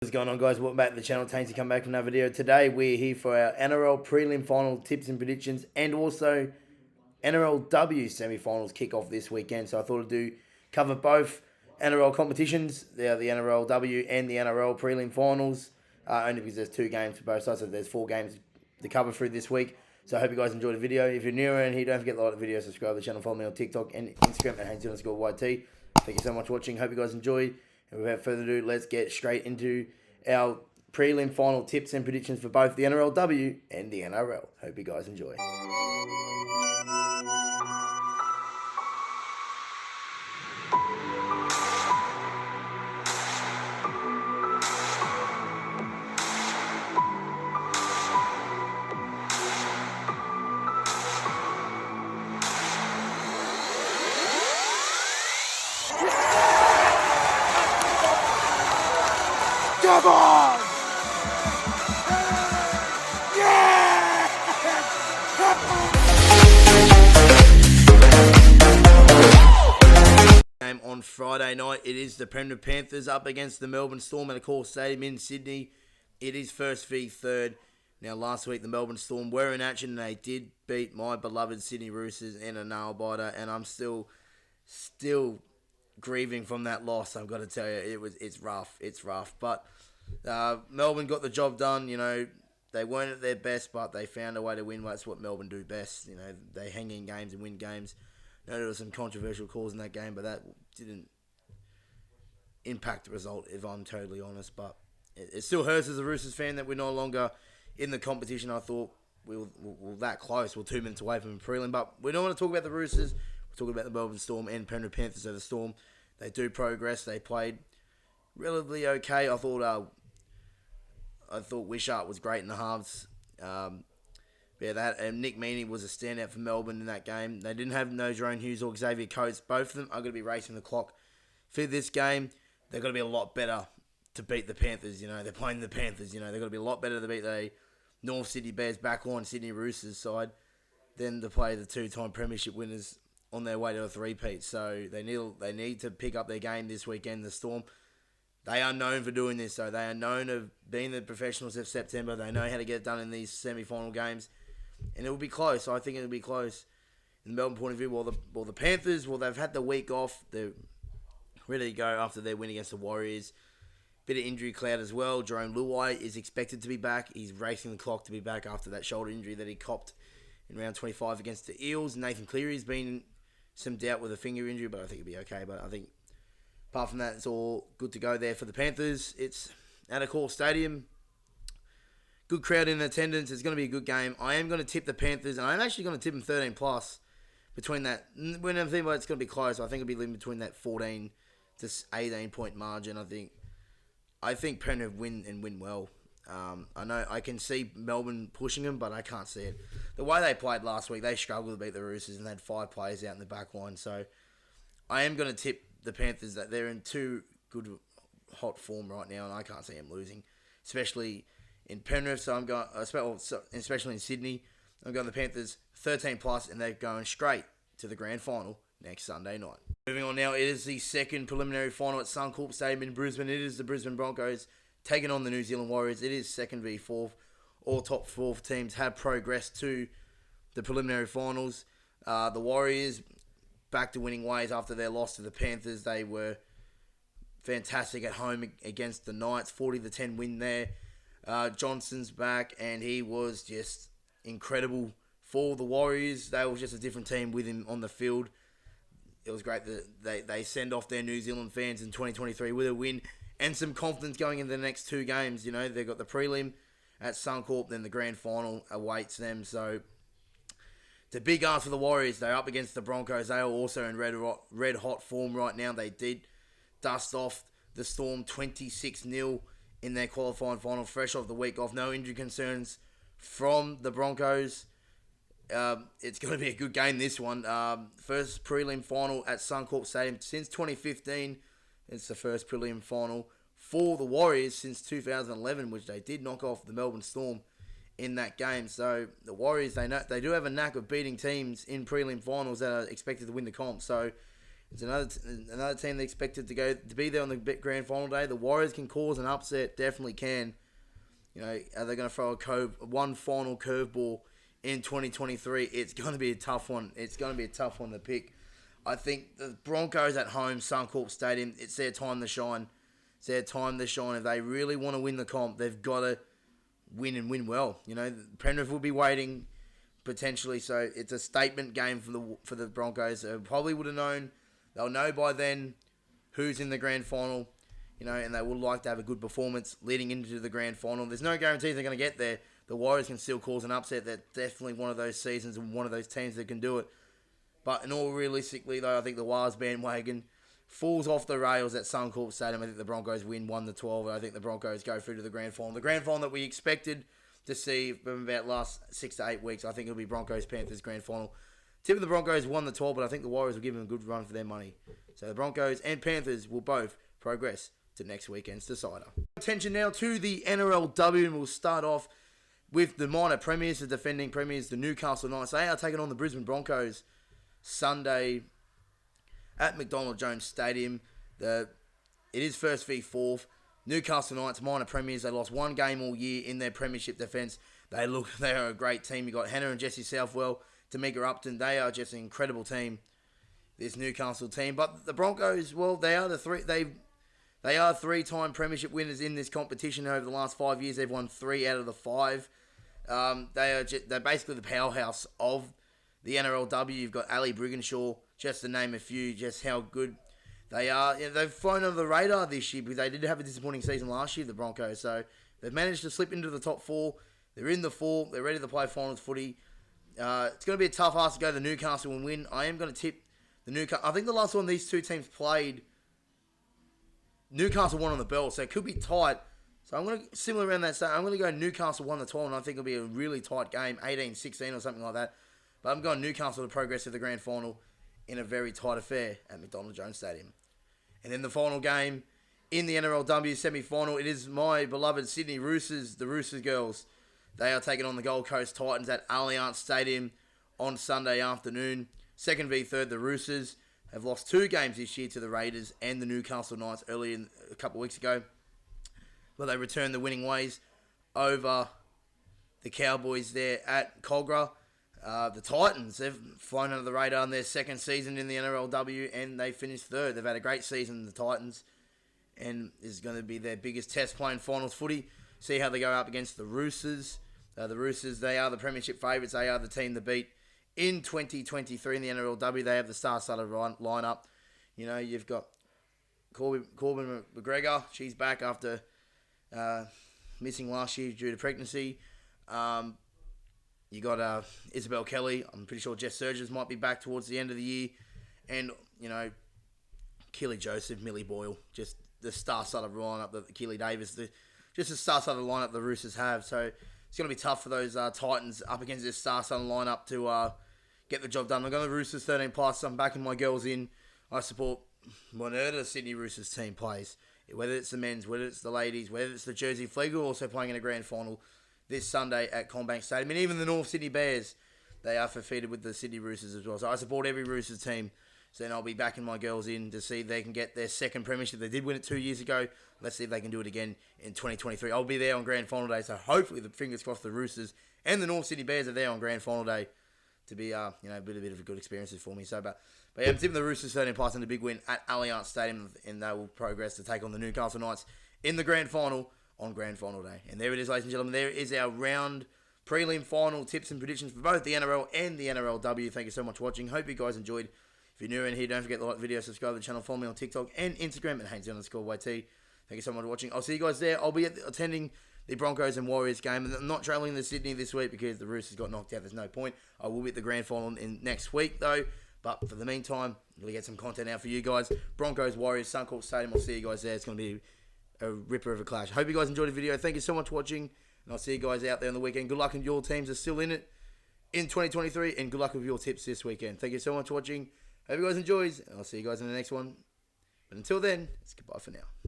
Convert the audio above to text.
What's going on, guys? Welcome back to the channel. Thanks for coming back with another video. Today we're here for our NRL Prelim final tips and predictions, and also NRLW semi-finals kick off this weekend. So I thought I'd cover both NRL competitions, the NRLW and the NRL Prelim finals, only because there's two games for both sides, so there's 4 games to cover through this week. So I hope you guys enjoyed the video. If you're new around here, don't forget to like the video, subscribe to the channel, follow me on TikTok and Instagram at Haynes_YT. Thank you so much for watching. Hope you guys enjoyed. And without further ado, let's get straight into our prelim final tips and predictions for both the NRLW and the NRL. Hope you guys enjoy. Come on! Yeah! Game on Friday night. It is the Penrith Panthers up against the Melbourne Storm at Accor Stadium in Sydney. It is first v third. Now, last week the Melbourne Storm were in action and they did beat my beloved Sydney Roosters in a nail biter, and I'm still grieving from that loss. I've got to tell you, it's rough. But Melbourne got the job done. You know, they weren't at their best, but they found a way to win. That's what Melbourne do best. You know, they hang in games and win games. I know there was some controversial calls in that game, but that didn't impact the result, if I'm totally honest. But it still hurts as a Roosters fan that we're no longer in the competition. I thought we're that close. We're 2 minutes away from the prelim. But we don't want to talk about the Roosters. We're talking about the Melbourne Storm and Penrith Panthers. So the Storm, they do progress. They played relatively okay. I thought Wishart was great in the halves. And Nick Meaney was a standout for Melbourne in that game. They didn't have no Jerome Hughes or Xavier Coates. Both of them are going to be racing the clock for this game. They've got to be a lot better to beat the Panthers. You know, they're playing the Panthers. You know, they've got to be a lot better to beat the North Sydney Bears backline Sydney Roosters side than to play the 2-time premiership winners on their way to a three-peat. So they need to pick up their game this weekend. The Storm, they are known for doing this. So they are known of being the professionals of September. They know how to get it done in these semi-final games. And it will be close. I think it will be close. In the Melbourne point of view, well, the Panthers, they've had the week off. They're ready to go after their win against the Warriors. Bit of injury cloud as well. Jerome Luai is expected to be back. He's racing the clock to be back after that shoulder injury that he copped in round 25 against the Eels. Nathan Cleary's been some doubt with a finger injury, but I think he'll be okay. But I think apart from that, it's all good to go there for the Panthers. It's at Accor Stadium. Good crowd in attendance. It's going to be a good game. I am going to tip the Panthers, and I'm actually going to tip them 13 plus. Between that, when I'm thinking about it's going to be close, I think it'll be living between that 14 to 18 point margin. I think Penrith win well. I know I can see Melbourne pushing them, but I can't see it. The way they played last week, they struggled to beat the Roosters, and they had 5 players out in the back line. So I am going to tip the Panthers that they're in too good hot form right now, and I can't see them losing, especially in Penrith. So I'm going, especially in Sydney, I'm going the Panthers 13 plus, and they're going straight to the grand final next Sunday night. Moving on now, it is the second preliminary final at Suncorp Stadium in Brisbane. It is the Brisbane Broncos taking on the New Zealand Warriors. It is 2nd v 4th. All top 4 teams have progressed to the preliminary finals. The Warriors back to winning ways after their loss to the Panthers. They were fantastic at home against the Knights, 40-10 win there. Johnson's back, and he was just incredible for the Warriors. They were just a different team with him on the field. It was great that they send off their New Zealand fans in 2023 with a win and some confidence going into the next 2 games. You know, they've got the prelim at Suncorp, then the grand final awaits them. So it's a big ask for the Warriors. They're up against the Broncos. They are also in red hot form right now. They did dust off the Storm 26-0 in their qualifying final, fresh off the week off. No injury concerns from the Broncos. It's going to be a good game, this one. First prelim final at Suncorp Stadium since 2015. It's the first prelim final for the Warriors since 2011, which they did knock off the Melbourne Storm in that game. So the Warriors, they do have a knack of beating teams in prelim finals that are expected to win the comp. So It's another team they expected to be there on the grand final day. The Warriors can cause an upset, definitely can. Are they going to throw one final curveball in 2023? It's going to be a tough one. It's going to be a tough one to pick. I think the Broncos at home, Suncorp Stadium, it's their time to shine. It's their time to shine. If they really want to win the comp, they've got to win and win well. Penrith will be waiting potentially, so it's a statement game for the Broncos. They probably would have known. They'll know by then who's in the grand final, and they would like to have a good performance leading into the grand final. There's no guarantees they're going to get there. The Warriors can still cause an upset. They're definitely one of those seasons and one of those teams that can do it. But in all realistically, though, I think the Wars bandwagon falls off the rails at Suncorp Stadium. I think the Broncos win 1-12, and I think the Broncos go through to the grand final. The grand final that we expected to see from about last 6 to 8 weeks, I think it'll be Broncos-Panthers grand final. Tip of the Broncos 1-12, but I think the Warriors will give them a good run for their money. So the Broncos and Panthers will both progress to next weekend's decider. Attention now to the NRLW, and we'll start off with the minor premiers, the defending premiers, the Newcastle Knights. They are taking on the Brisbane Broncos Sunday at McDonald Jones Stadium. It is first v fourth. Newcastle Knights, minor premiers. They lost one game all year in their premiership defence. They are a great team. You got Hannah and Jesse Southwell, Tamika Upton. They are just an incredible team, this Newcastle team. But the Broncos, well, they are three-time premiership winners in this competition over the last 5 years. They've won 3 out of the 5. They're basically the powerhouse of the NRLW. You've got Ali Brigginshaw, just to name a few, just how good they are. They've flown under the radar this year, because they did have a disappointing season last year, the Broncos. So they've managed to slip into the top 4. They're in the 4. They're ready to play finals footy. It's going to be a tough ask to go to Newcastle and win. I am going to tip the Newcastle. I think the last one these two teams played, Newcastle won on the bell, so it could be tight. So I'm going to, similar around that state, I'm going to go Newcastle 1-12, and I think it'll be a really tight game, 18-16 or something like that. But I'm going Newcastle to progress to the grand final in a very tight affair at McDonald Jones Stadium. And then the final game in the NRLW semi-final, it is my beloved Sydney Roosters, the Roosters girls. They are taking on the Gold Coast Titans at Allianz Stadium on Sunday afternoon. Second v third, the Roosters have lost 2 games this year to the Raiders and the Newcastle Knights a couple of weeks ago. But they returned the winning ways over the Cowboys there at Cogra. The Titans, they've flown under the radar in their second season in the NRLW, and they finished third. They've had a great season, the Titans, and this is going to be their biggest test playing finals footy. See how they go up against the Roosters. The Roosters, they are the premiership favourites. They are the team to beat in 2023 in the NRLW. They have the star-studded lineup. You've got Corbin McGregor. She's back after missing last year due to pregnancy. You got Isabel Kelly. I'm pretty sure Jess Surges might be back towards the end of the year. And, Keely Joseph, Millie Boyle, just the star-studded lineup that Keely Davis, just the star-studded lineup the Roosters have. So it's going to be tough for those Titans up against this star-studded lineup to get the job done. I'm going to Roosters 13+. I'm backing my girls in. I support whatever the Sydney Roosters team plays. Whether it's the men's, whether it's the ladies, whether it's the Jersey Flegel, also playing in a grand final this Sunday at Combank Stadium. And even the North Sydney Bears, they are defeated with the Sydney Roosters as well. So I support every Roosters team. So then I'll be backing my girls in to see if they can get their second premiership. They did win it 2 years ago. Let's see if they can do it again in 2023. I'll be there on grand final day. So hopefully, the fingers crossed, the Roosters and the North Sydney Bears are there on grand final day to be a bit of a good experiences for me. So, but yeah, I'm tipping the Roosters 13+ in a big win at Allianz Stadium, and they will progress to take on the Newcastle Knights in the grand final on grand final day. And there it is, ladies and gentlemen. There is our round prelim final tips and predictions for both the NRL and the NRLW. Thank you so much for watching. Hope you guys enjoyed. If you're new in here, don't forget to like the video, subscribe to the channel, follow me on TikTok and Instagram at Haynes_YT. Thank you so much for watching. I'll see you guys there. I'll be attending the Broncos and Warriors game. And I'm not travelling to Sydney this week because the Roosters got knocked out. There's no point. I will be at the grand final in next week, though. But for the meantime, we'll get some content out for you guys. Broncos, Warriors, Suncorp Stadium. I'll see you guys there. It's going to be a ripper of a clash. I hope you guys enjoyed the video. Thank you so much for watching. And I'll see you guys out there on the weekend. Good luck, and your teams are still in it in 2023. And good luck with your tips this weekend. Thank you so much for watching. Hope you guys enjoy. And I'll see you guys in the next one. But until then, it's goodbye for now.